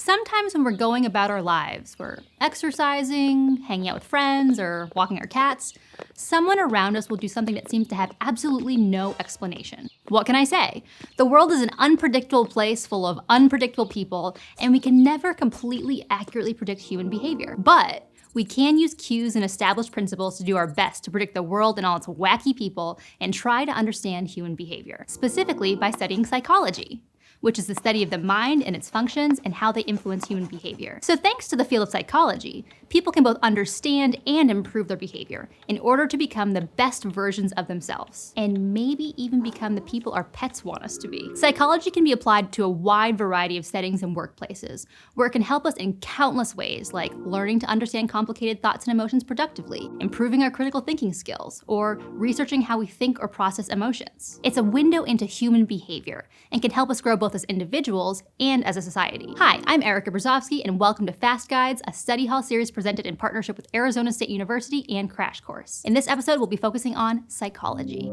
Sometimes when we're going about our lives, we're exercising, hanging out with friends, or walking our cats, someone around us will do something that seems to have absolutely no explanation. What can I say? The world is an unpredictable place full of unpredictable people, and we can never completely accurately predict human behavior. But we can use cues and established principles to do our best to predict the world and all its wacky people and try to understand human behavior, specifically by studying psychology, which is the study of the mind and its functions and how they influence human behavior. So thanks to the field of psychology, people can both understand and improve their behavior in order to become the best versions of themselves, and maybe even become the people our pets want us to be. Psychology can be applied to a wide variety of settings and workplaces, where it can help us in countless ways, like learning to understand complicated thoughts and emotions productively, improving our critical thinking skills, or researching how we think or process emotions. It's a window into human behavior and can help us grow both as individuals and as a society. Hi, I'm Erica Brzozowski, and welcome to Fast Guides, a study hall series presented in partnership with Arizona State University and Crash Course. In this episode, we'll be focusing on psychology.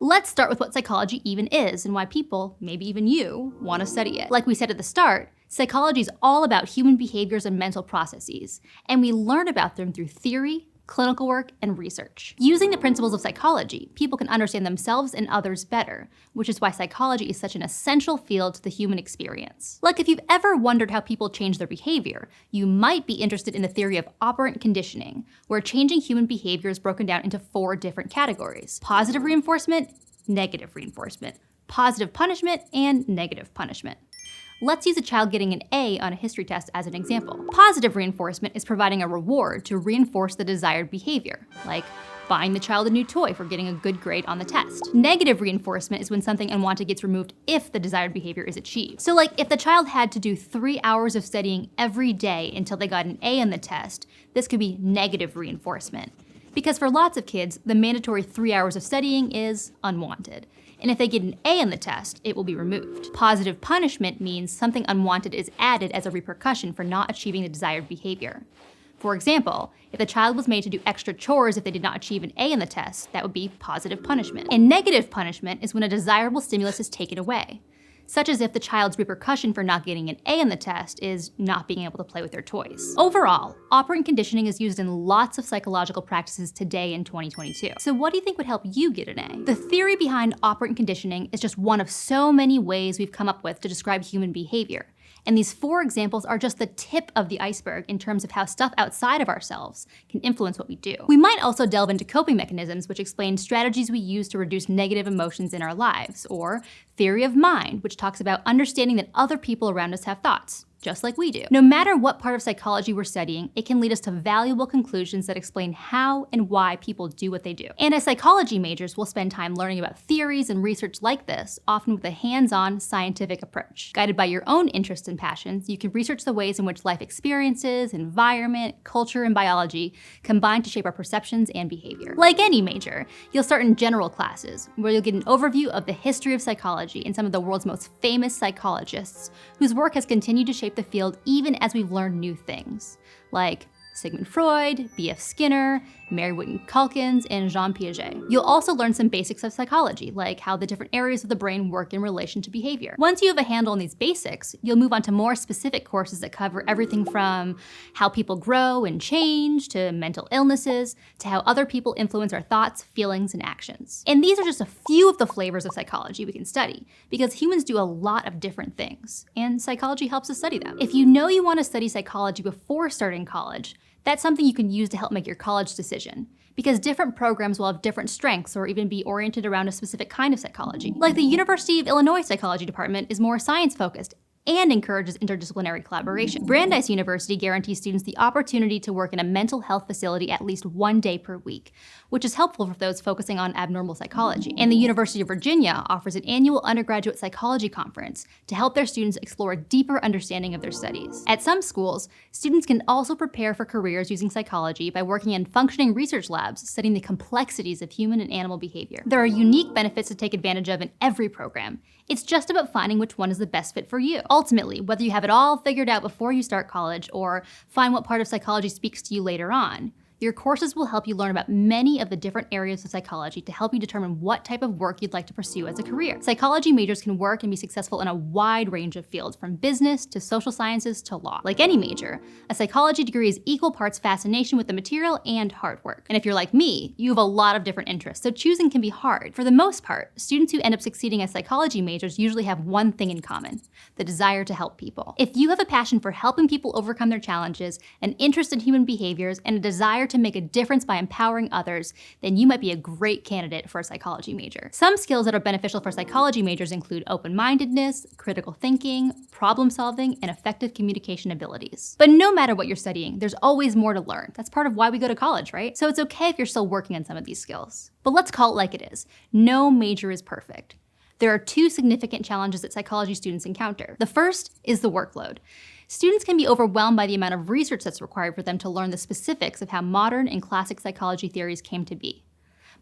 Let's start with what psychology even is and why people, maybe even you, want to study it. Like we said at the start, psychology is all about human behaviors and mental processes, and we learn about them through theory, clinical work, and research. Using the principles of psychology, people can understand themselves and others better, which is why psychology is such an essential field to the human experience. Like if you've ever wondered how people change their behavior, you might be interested in the theory of operant conditioning, where changing human behavior is broken down into 4 different categories: positive reinforcement, negative reinforcement, positive punishment, and negative punishment. Let's use a child getting an A on a history test as an example. Positive reinforcement is providing a reward to reinforce the desired behavior, like buying the child a new toy for getting a good grade on the test. Negative reinforcement is when something unwanted gets removed if the desired behavior is achieved. So like if the child had to do 3 hours of studying every day until they got an A on the test, this could be negative reinforcement. Because for lots of kids, the mandatory 3 hours of studying is unwanted. And if they get an A on the test, it will be removed. Positive punishment means something unwanted is added as a repercussion for not achieving the desired behavior. For example, if a child was made to do extra chores if they did not achieve an A on the test, that would be positive punishment. And negative punishment is when a desirable stimulus is taken away, such as if the child's repercussion for not getting an A on the test is not being able to play with their toys. Overall, operant conditioning is used in lots of psychological practices today in 2022. So what do you think would help you get an A? The theory behind operant conditioning is just one of so many ways we've come up with to describe human behavior. And these 4 examples are just the tip of the iceberg in terms of how stuff outside of ourselves can influence what we do. We might also delve into coping mechanisms, which explain strategies we use to reduce negative emotions in our lives, or theory of mind, which talks about understanding that other people around us have thoughts, just like we do. No matter what part of psychology we're studying, it can lead us to valuable conclusions that explain how and why people do what they do. And as psychology majors, we'll spend time learning about theories and research like this, often with a hands-on scientific approach. Guided by your own interests and passions, you can research the ways in which life experiences, environment, culture, and biology combine to shape our perceptions and behavior. Like any major, you'll start in general classes, where you'll get an overview of the history of psychology and some of the world's most famous psychologists, whose work has continued to shape the field even as we've learned new things, like Sigmund Freud, B.F. Skinner, Mary Whitney Calkins, and Jean Piaget. You'll also learn some basics of psychology, like how the different areas of the brain work in relation to behavior. Once you have a handle on these basics, you'll move on to more specific courses that cover everything from how people grow and change, to mental illnesses, to how other people influence our thoughts, feelings, and actions. And these are just a few of the flavors of psychology we can study, because humans do a lot of different things, and psychology helps us study them. If you know you want to study psychology before starting college, that's something you can use to help make your college decision, because different programs will have different strengths or even be oriented around a specific kind of psychology. Like the University of Illinois Psychology Department is more science-focused and encourages interdisciplinary collaboration. Brandeis University guarantees students the opportunity to work in a mental health facility at least 1 day per week, which is helpful for those focusing on abnormal psychology. And the University of Virginia offers an annual undergraduate psychology conference to help their students explore a deeper understanding of their studies. At some schools, students can also prepare for careers using psychology by working in functioning research labs studying the complexities of human and animal behavior. There are unique benefits to take advantage of in every program. It's just about finding which one is the best fit for you. Ultimately, whether you have it all figured out before you start college or find what part of psychology speaks to you later on, Your courses will help you learn about many of the different areas of psychology to help you determine what type of work you'd like to pursue as a career. Psychology majors can work and be successful in a wide range of fields, from business to social sciences to law. Like any major, a psychology degree is equal parts fascination with the material and hard work. And if you're like me, you have a lot of different interests, so choosing can be hard. For the most part, students who end up succeeding as psychology majors usually have one thing in common: the desire to help people. If you have a passion for helping people overcome their challenges, an interest in human behaviors, and a desire to make a difference by empowering others, then you might be a great candidate for a psychology major. Some skills that are beneficial for psychology majors include open-mindedness, critical thinking, problem solving, and effective communication abilities. But no matter what you're studying, there's always more to learn. That's part of why we go to college, right? So it's okay if you're still working on some of these skills. But let's call it like it is. No major is perfect. There are two significant challenges that psychology students encounter. The first is the workload. Students can be overwhelmed by the amount of research that's required for them to learn the specifics of how modern and classic psychology theories came to be.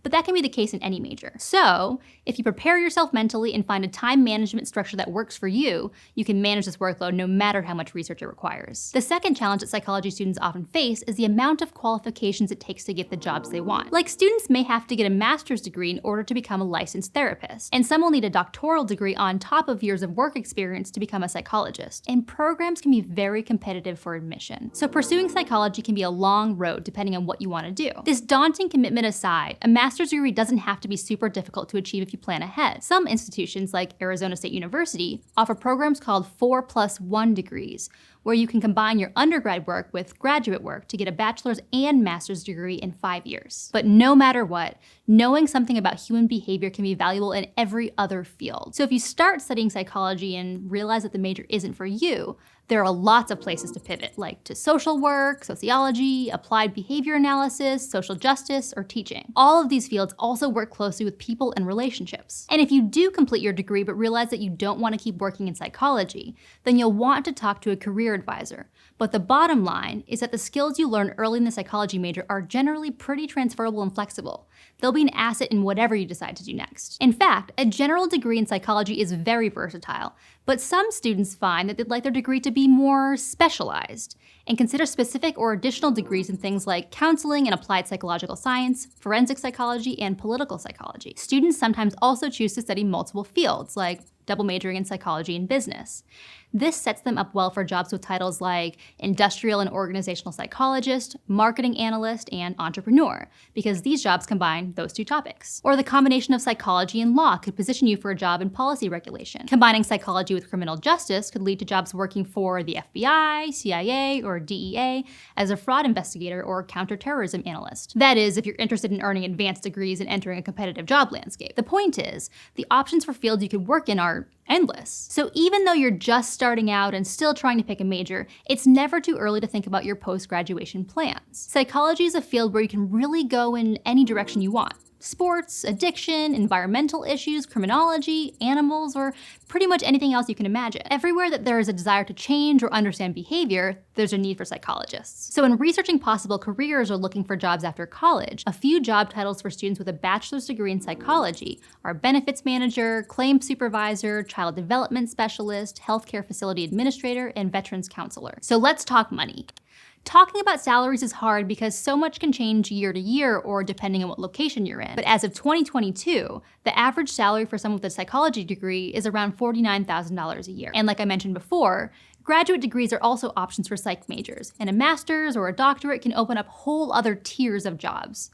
But that can be the case in any major. So, if you prepare yourself mentally and find a time management structure that works for you, you can manage this workload no matter how much research it requires. The second challenge that psychology students often face is the amount of qualifications it takes to get the jobs they want. Like, students may have to get a master's degree in order to become a licensed therapist, and some will need a doctoral degree on top of years of work experience to become a psychologist. And programs can be very competitive for admission. So pursuing psychology can be a long road depending on what you want to do. This daunting commitment aside, a master's degree doesn't have to be super difficult to achieve if you plan ahead. Some institutions, like Arizona State University, offer programs called 4+1 degrees, where you can combine your undergrad work with graduate work to get a bachelor's and master's degree in 5 years. But no matter what, knowing something about human behavior can be valuable in every other field. So if you start studying psychology and realize that the major isn't for you, there are lots of places to pivot, like to social work, sociology, applied behavior analysis, social justice, or teaching. All of these fields also work closely with people and relationships. And if you do complete your degree but realize that you don't want to keep working in psychology, then you'll want to talk to a career advisor. But the bottom line is that the skills you learn early in the psychology major are generally pretty transferable and flexible. They'll be an asset in whatever you decide to do next. In fact, a general degree in psychology is very versatile, but some students find that they'd like their degree to be more specialized and consider specific or additional degrees in things like counseling and applied psychological science, forensic psychology, and political psychology. Students sometimes also choose to study multiple fields, like double majoring in psychology and business. This sets them up well for jobs with titles like industrial and organizational psychologist, marketing analyst, and entrepreneur, because these jobs combine those two topics. Or the combination of psychology and law could position you for a job in policy regulation. Combining psychology with criminal justice could lead to jobs working for the FBI, CIA, or DEA as a fraud investigator or counterterrorism analyst. That is, if you're interested in earning advanced degrees and entering a competitive job landscape. The point is, the options for fields you could work in are endless. So even though you're just starting out and still trying to pick a major, it's never too early to think about your post-graduation plans. Psychology is a field where you can really go in any direction you want. Sports, addiction, environmental issues, criminology, animals, or pretty much anything else you can imagine. Everywhere that there is a desire to change or understand behavior, there's a need for psychologists. So in researching possible careers or looking for jobs after college, a few job titles for students with a bachelor's degree in psychology are benefits manager, claims supervisor, child development specialist, healthcare facility administrator, and veterans counselor. So let's talk money. Talking about salaries is hard because so much can change year to year or depending on what location you're in. But as of 2022, the average salary for someone with a psychology degree is around $49,000 a year. And like I mentioned before, graduate degrees are also options for psych majors, and a master's or a doctorate can open up whole other tiers of jobs.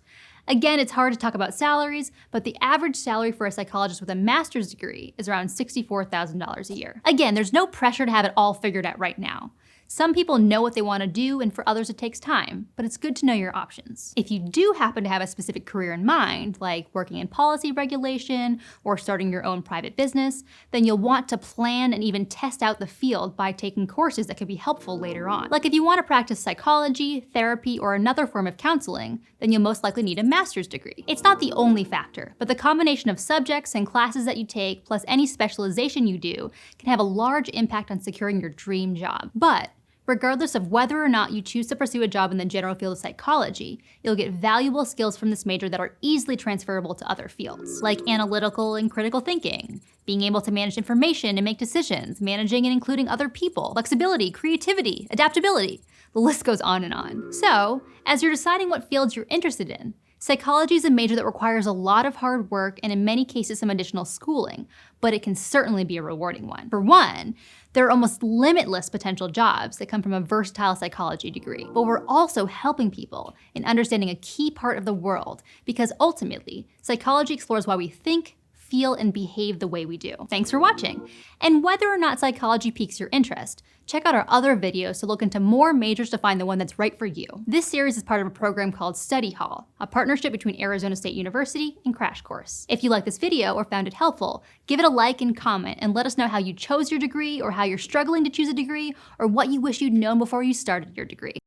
Again, it's hard to talk about salaries, but the average salary for a psychologist with a master's degree is around $64,000 a year. Again, there's no pressure to have it all figured out right now. Some people know what they want to do, and for others it takes time, but it's good to know your options. If you do happen to have a specific career in mind, like working in policy regulation or starting your own private business, then you'll want to plan and even test out the field by taking courses that could be helpful later on. Like if you want to practice psychology, therapy, or another form of counseling, then you'll most likely need a master's degree. It's not the only factor, but the combination of subjects and classes that you take, plus any specialization you do, can have a large impact on securing your dream job. But regardless of whether or not you choose to pursue a job in the general field of psychology, you'll get valuable skills from this major that are easily transferable to other fields, like analytical and critical thinking, being able to manage information and make decisions, managing and including other people, flexibility, creativity, adaptability. The list goes on and on. So, as you're deciding what fields you're interested in, psychology is a major that requires a lot of hard work and in many cases some additional schooling, but it can certainly be a rewarding one. For one, there are almost limitless potential jobs that come from a versatile psychology degree, but we're also helping people in understanding a key part of the world because ultimately, psychology explores why we think, feel, and behave the way we do. Thanks for watching. And whether or not psychology piques your interest, check out our other videos to look into more majors to find the one that's right for you. This series is part of a program called Study Hall, a partnership between Arizona State University and Crash Course. If you liked this video or found it helpful, give it a like and comment and let us know how you chose your degree or how you're struggling to choose a degree or what you wish you'd known before you started your degree.